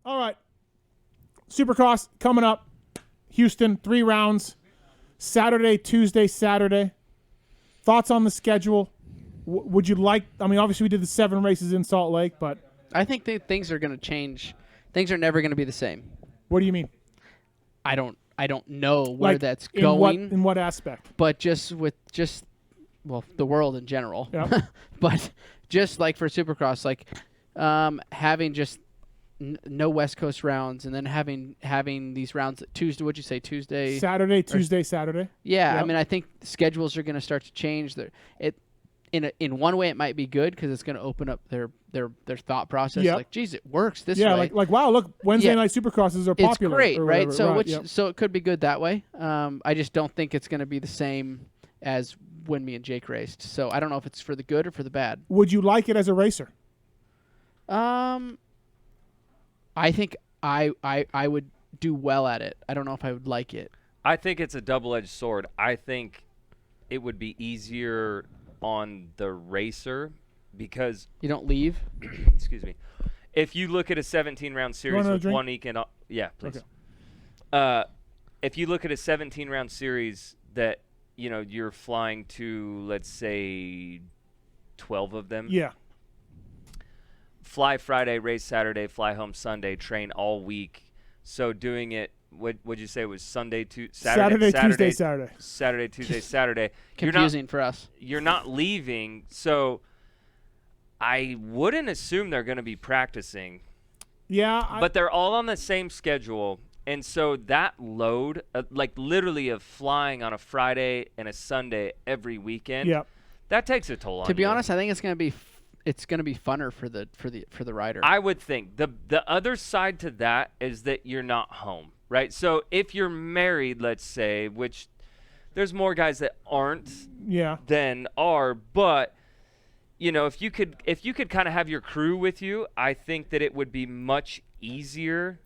All right. Supercross coming up. Houston, 3 rounds. Saturday, Tuesday, Saturday. Thoughts on the schedule? Would you like? I mean, obviously we did the 7 races in Salt Lake, but I think things are going to change. Things are never going to be the same. what do you mean? I don't know where Like, that's in going. In what aspect? But well, the world in general. Yeah. But just like for Supercross, like having just no West Coast rounds, and then having these rounds Tuesday. What'd you say? Tuesday, Saturday, Tuesday, Saturday. Yeah, Yep. I mean, I think schedules are going to start to change. In one way, it might be good because it's going to open up their thought process. Yep. Like, geez, it works this Yeah, way. like wow, look, Wednesday Yeah. night Supercrosses are It's popular. great, or right? whatever. So so it could be good that way. I just don't think it's going to be the same as when me and Jake raced. So I don't know if it's for the good or for the bad. Would you like it as a racer? I think I would do well at it. I don't know if I would like it. I think it's a double-edged sword. I think it would be easier on the racer because You don't leave. excuse me. If you look at a 17-round series another with drink? one weekend, yeah, please. Okay. If you look at a 17-round series that you're flying to, let's say, 12 of them. Yeah. Fly Friday, race Saturday, fly home Sunday, train all week. So doing it, would you say it was Sunday to Saturday, Tuesday, Saturday. Saturday, Tuesday, Saturday. Confusing for us. You're not leaving, so I wouldn't assume they're going to be practicing. Yeah. But they're all on the same schedule, and so that load, like literally of flying on a Friday and a Sunday every weekend, Yeah. that takes a toll on To be you. honest, I think it's going to be funner for the rider. I would think the other side to that is that you're not home, right? So if you're married, let's say, which there's more guys that aren't Yeah. than are, but if you could kind of have your crew with you, I think that it would be much easier.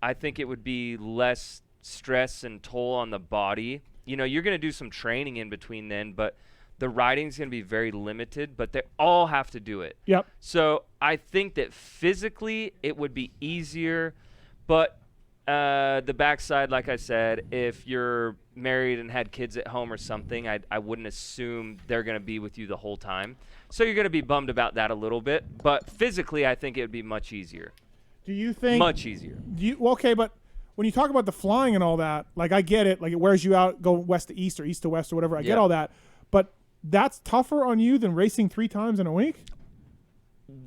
I think it would be less stress and toll on the body. You're going to do some training in between then, but the riding's going to be very limited, but they all have to do it. Yep. So I think that physically it would be easier, but the backside, like I said, if you're married and had kids at home or something, I wouldn't assume they're going to be with you the whole time. So you're going to be bummed about that a little bit, but physically I think it would be much easier. Do you think Much easier. Okay, but when you talk about the flying and all that, like I get it, like it wears you out, go west to east or east to west or whatever. I get Yeah. all that, but that's tougher on you than racing 3 times in a week.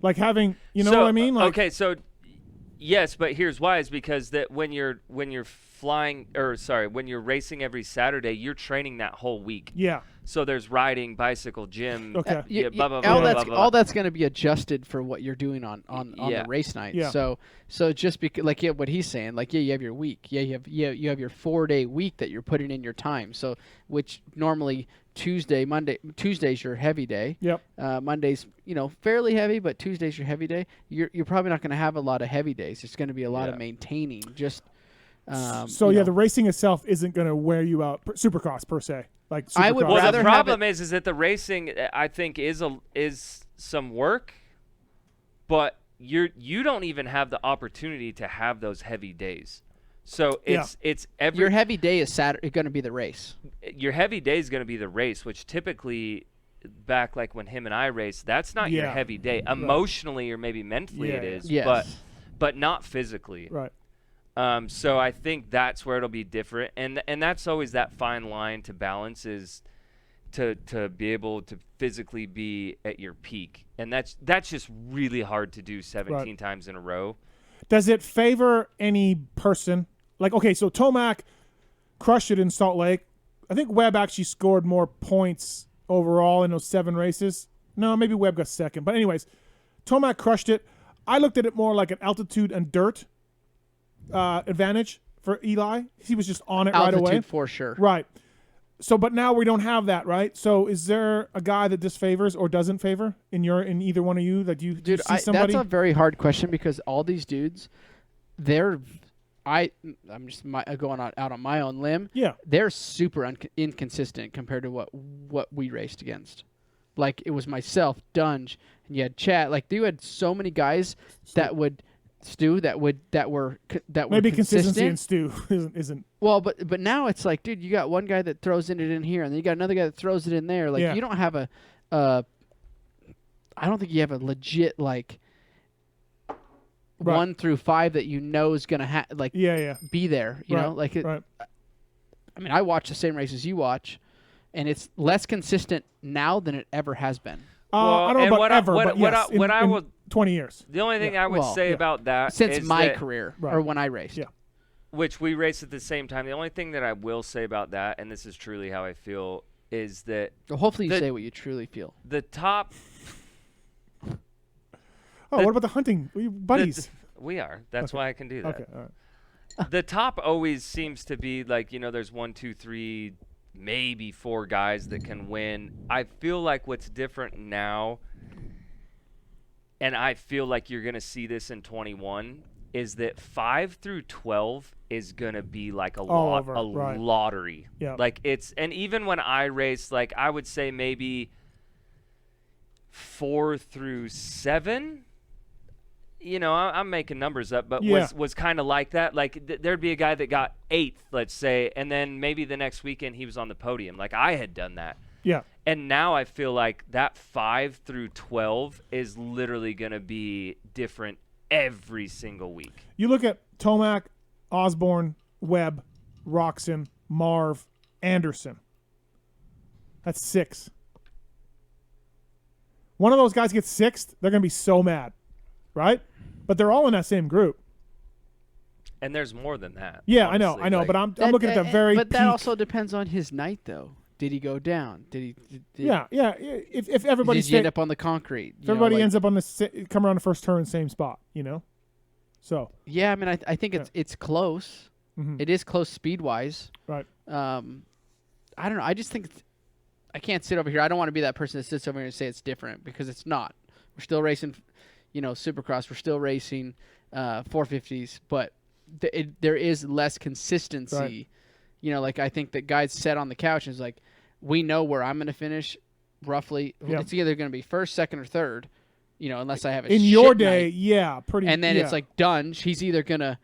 Like having, what I mean? Like, okay, so yes, but here's why: is because that when you're flying, when you're racing every Saturday, you're training that whole week. Yeah. So there's riding, bicycle, gym. Okay. Yeah, blah, blah, all blah, that's blah, blah, all blah. that's going to be adjusted for what you're doing on Yeah. the race night. Yeah. So just because what he's saying, like you have your week. Yeah, you have your 4-day week that you're putting in your time. So which normally Tuesday's your heavy day. Yep. Monday's fairly heavy, but Tuesday's your heavy day. You're probably not going to have a lot of heavy days. It's going to be a lot of maintaining. Just the racing itself isn't going to wear you out. Supercross per se. Like Supercross. I would Well, rather the have problem is that the racing, I think, is some work, but you don't even have the opportunity to have those heavy days. So it's every your heavy day is Saturday going to be the race. Your heavy day is going to be the race, which typically back like when him and I raced, that's not your Yeah. heavy day. Emotionally or maybe mentally it is, Yes. but not physically. Right. So I think that's where it'll be different, and that's always that fine line to balance is to be able to physically be at your peak, and that's just really hard to do 17 times in a row. Does it favor any person? Like, okay, so Tomac crushed it in Salt Lake. I think Webb actually scored more points overall in those 7 races. No, maybe Webb got second. But anyways, Tomac crushed it. I looked at it more like an altitude and dirt advantage for Eli. He was just on it right away. Altitude for sure. Right. So, but now we don't have that, right? So, is there a guy that disfavors or doesn't favor in either one of you that you Dude, see somebody? that's a very hard question because all these dudes, I'm just going out on my own limb. Yeah. They're super inconsistent compared to what we raced against. Like it was myself, Dunge, and you had Chad. Like you had so many guys that would Stu, that were Maybe consistency in consistent. Stu isn't. Well, but now it's like, dude, you got one guy that throws it in here, and then you got another guy that throws it in there. Like Yeah. you don't have I don't think you have a legit like Right. 1 through 5 that you know is gonna Yeah. be there. You Right, know, like right. I mean, I watch the same races you watch, and it's less consistent now than it ever has been I don't know and about what ever, I, but what yes, I, what I in would 20 years. the only thing I would Well, say yeah. about that since is my that- career Right. or when I raced. Yeah. which we raced at the same time. The only thing that I will say about that, and this is truly how I feel, is that Well, hopefully you The- say what you truly feel. the top Oh, The- what about the hunting? We buddies. we are. That's why I can do that. Okay, all right. The top always seems to be like, there's 1, 2, 3, maybe 4 guys that can win. I feel like what's different now, and I feel like you're going to see this in 21, is that 5 through 12 is going to be like a All over, right. lottery. Yeah. Like and even when I race, like I would say maybe 4 through 7. I'm making numbers up, but Yeah. was kind of like that. Like there'd be a guy that got 8th, let's say, and then maybe the next weekend he was on the podium. Like I had done that. Yeah. And now I feel like that 5 through 12 is literally going to be different every single week. You look at Tomac, Osborne, Webb, Roxon, Marv, Anderson. That's 6. One of those guys gets 6th, they're going to be so mad, right? But they're all in that same group. And there's more than that. Yeah, honestly. I know, Like, but I'm looking at the very But that peak. also depends on his night, though. Did he go down? Did Yeah. If everybody Did you end up on the concrete? if everybody ends up on the come around the first turn, same spot, So Yeah, I mean, I think it's close. mhm. It is close speed wise. Right. I don't know. I just think I can't sit over here. I don't want to be that person that sits over here and say it's different because it's not. We're still racing, Supercross. We're still racing 450s, but there is less consistency. Right. Like I think that guys sat on the couch and is like, we know where I'm going to finish. Roughly, Yeah. it's either going to be first, second, or third. Unless I have a in shit your day, night. yeah, pretty. And then yeah. it's like done. He's either gonna,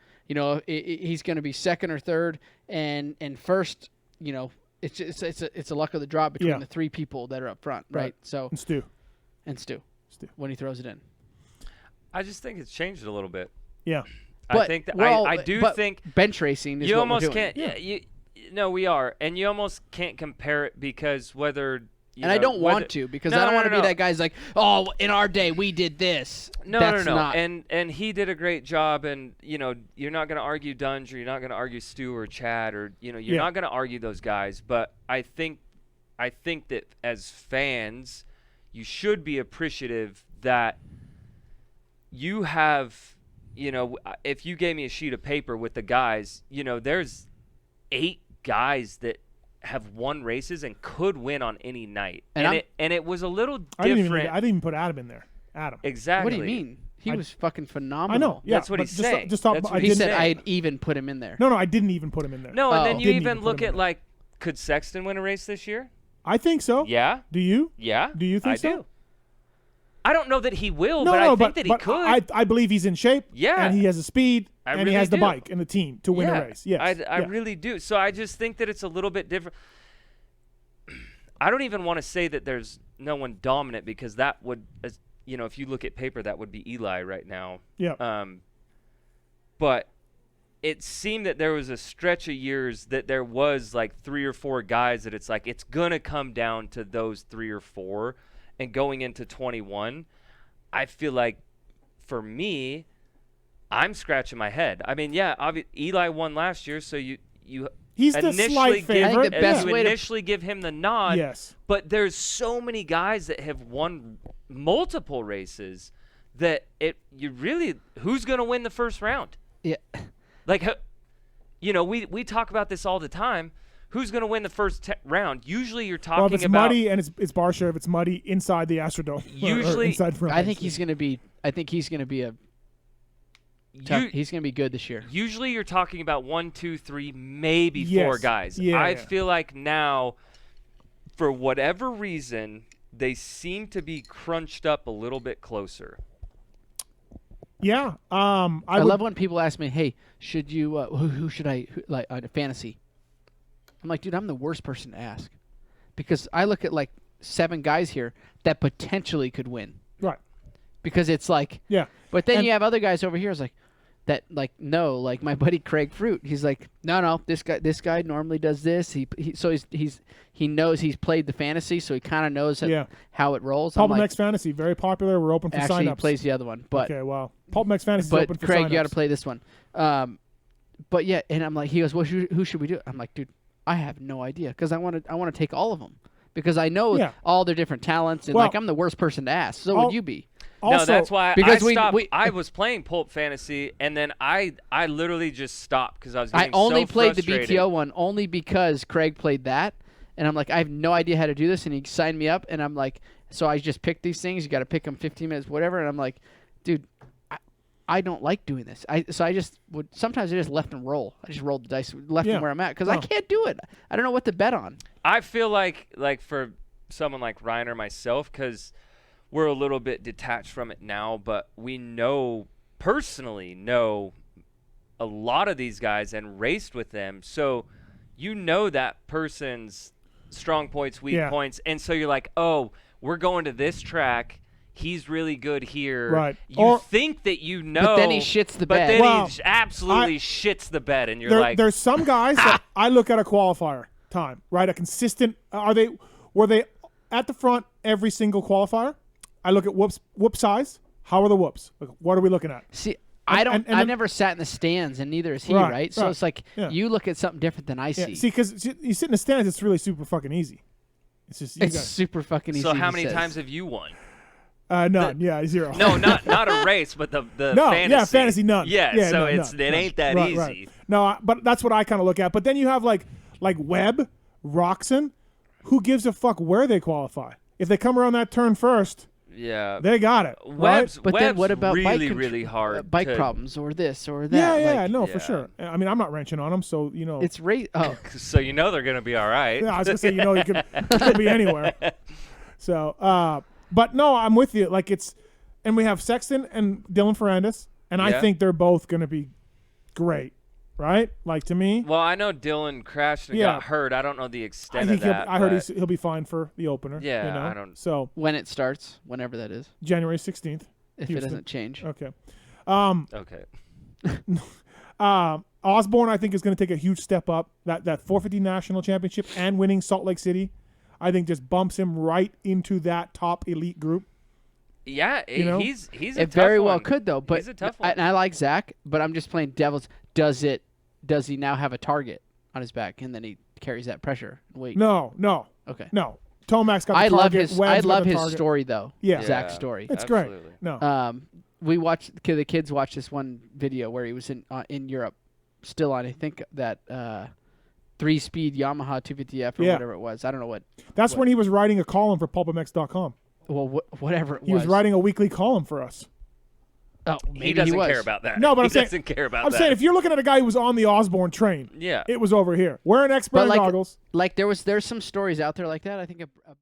he's gonna be second or third, and first. It's a luck of the draw between Yeah. the 3 people that are up front, right? Right. So and Stu. and Stu when he throws it in. I just think it's changed a little bit. Yeah. I think that I do but think bench racing is you what almost we're doing. can't. Yeah, no, we are, and you almost can't compare it because whether. And I don't want to because I don't want to be that guy's like, oh, in our day we did this. No, That's no. Not, And he did a great job, and you're not going to argue Dunge, or you're not going to argue Stu or Chad, or you're Yeah. not going to argue those guys. But I think that as fans, you should be appreciative that you have, if you gave me a sheet of paper with the guys, there's 8 guys that have won races and could win on any night, And and it was a little I different. didn't even put Adam in there. Adam. Exactly. what do you mean? He was fucking phenomenal. I know. Yeah, That's what but he's just, saying. Just talk, That's I what He he's didn't. said saying. I'd even put him in there. No, I didn't even put him in there. No, and then Oh. you Didn't even even put look him in at there. like, could Sexton win a race this year? I think so. Yeah, Do you? yeah. Do you think I so? do. I don't know that he will, No, but no, I think that he but could. I believe he's in shape. Yeah. And he has the speed. I and really he has the do. bike and the team to win yeah, a race. Yes. I Yeah. really do. So I just think that it's a little bit different. I don't even want to say that there's no one dominant because that would, if you look at paper, that would be Eli right now. Yeah. But it seemed that there was a stretch of years that there was like 3 or 4 guys that it's like it's going to come down to those 3 or 4. And going into 21, I feel like for me, I'm scratching my head. I mean, yeah, Eli won last year, so you He's the initially slight give, favorite. I think the best you way to- initially give him the nod. Yes. But there's so many guys that have won multiple races that who's going to win the first round? Yeah. Like, we talk about this all the time. Who's going to win the first round? Usually you're talking Well, if it's about muddy and it's Barsha, if it's muddy inside the Astrodome. or Usually- inside I think he's gonna be. I think he's gonna be he's gonna be good this year. Usually you're talking about 1, 2, 3, maybe 4 Yes. guys. Yeah, I yeah. feel like now, for whatever reason, they seem to be crunched up a little bit closer. Yeah. I I would, love when people ask me, "Hey, should you who should I like fantasy?" I'm like, dude, I'm the worst person to ask because I look at like 7 guys here that potentially could win right. because it's like, Yeah. but then And- you have other guys over here. It's like that, like no, like my buddy Craig Fruit. He's like, no, this guy normally does this. He knows he's played the fantasy, so he kind of knows Yeah. how it rolls. I'm Pulp like, MX Fantasy, very popular. We're open for actually, he signups. plays the other one, but Okay, wow. Pulp MX Fantasy is open for Craig, signups. you got to play this one. But yeah, and I'm like, he goes, well, who should we do? I'm like, dude, I have no idea because I want to take all of them because I know Yeah. all their different talents and Well, like I'm the worst person to ask. So all- would you be? Also, no, that's why because I we- stopped. we- I was playing Pulp Fantasy, and then I literally just stopped because I was I getting only so played the frustrated. BTO one only because Craig played that, and I'm like, I have no idea how to do this, and he signed me up, and I'm like, so I just picked these things. You got to pick them 15 minutes, whatever, and I'm like, dude, I don't like doing this. So I just would sometimes I just left and roll. I just rolled the dice, left Yeah. them where I'm at because I Oh. can't do it. I don't know what to bet on. I feel like for someone like Ryan or myself, because we're a little bit detached from it now, but we personally know a lot of these guys and raced with them, so you know that person's strong points, weak Yeah. points, and so you're like, oh, we're going to this track. He's really good here. Right. You Or- think that you know, But then he shits the but bed. then Well, he absolutely shits the bed, and you're There, like, there's some guys that I look at a qualifier time, right? A consistent. Were they at the front every single qualifier? I look at whoop size. How are the whoops? Like, what are we looking at? See, I don't. and I then- never sat in the stands, and neither is he, Right, right? So right. it's like Yeah. you look at something different than I Yeah, see. see, because you sit in the stands, it's really super fucking easy. It's just you it's guys. super fucking easy. so how he many says. times have you won? None. Yeah, 0. No, not a race, but the No, fantasy. yeah, fantasy none. Yeah, Yeah, so no, it ain't that Right, easy. right. No, but that's what I kind of look at. But then you have like Webb, Roxon. Who gives a fuck where they qualify? If they come around that turn first, Yeah. they got it. Right? Webb's, But then Webb's what about really, bike really hard bike to- problems or this or that? Yeah, yeah, like, no, for Yeah. sure. I mean, I'm not wrenching on them, so you know. It's race. Oh, So you know they're gonna be all right. Yeah, I was gonna say, you could be anywhere. So, but no, I'm with you. Like and we have Sexton and Dylan Ferrandis, and I Yeah. think they're both gonna be great, right? Like to me, Well, I know Dylan crashed and Yeah. got hurt. I don't know the I extent think of that. I heard but- he'll be fine for the opener. Yeah, you know? I don't- So when it starts, whenever that is, January 16th. if Houston. it doesn't change. Okay. Okay. Osborne, I think, is going to take a huge step up. That 450 national championship and winning Salt Lake City, I think, just bumps him right into that top elite group. Yeah, know? he's a It tough very well one. could though, but he's a tough one. and I like Zach, but I'm just playing devil's. Does he now have a target on his back, and then he carries that pressure? Wait, No. okay. No. Tomac's got the I target. love his. Webb's I got love the his target. story though. Yeah. Zach's Yeah. story. It's great. Absolutely. No. We watched the kids watched this one video where he was in Europe, still on I think that 3-speed Yamaha 250F or Yeah. whatever it was. I don't know what. That's when he was writing a column for PulpMX.com. Well, whatever it He was writing a weekly column for us. Oh, maybe he doesn't was. care about that. No, but he I'm saying- doesn't care about I'm that. saying if you're looking at a guy who was on the Osborne train, Yeah. it was over here. Wearing expert But like, goggles. like there's some stories out there like that. I think a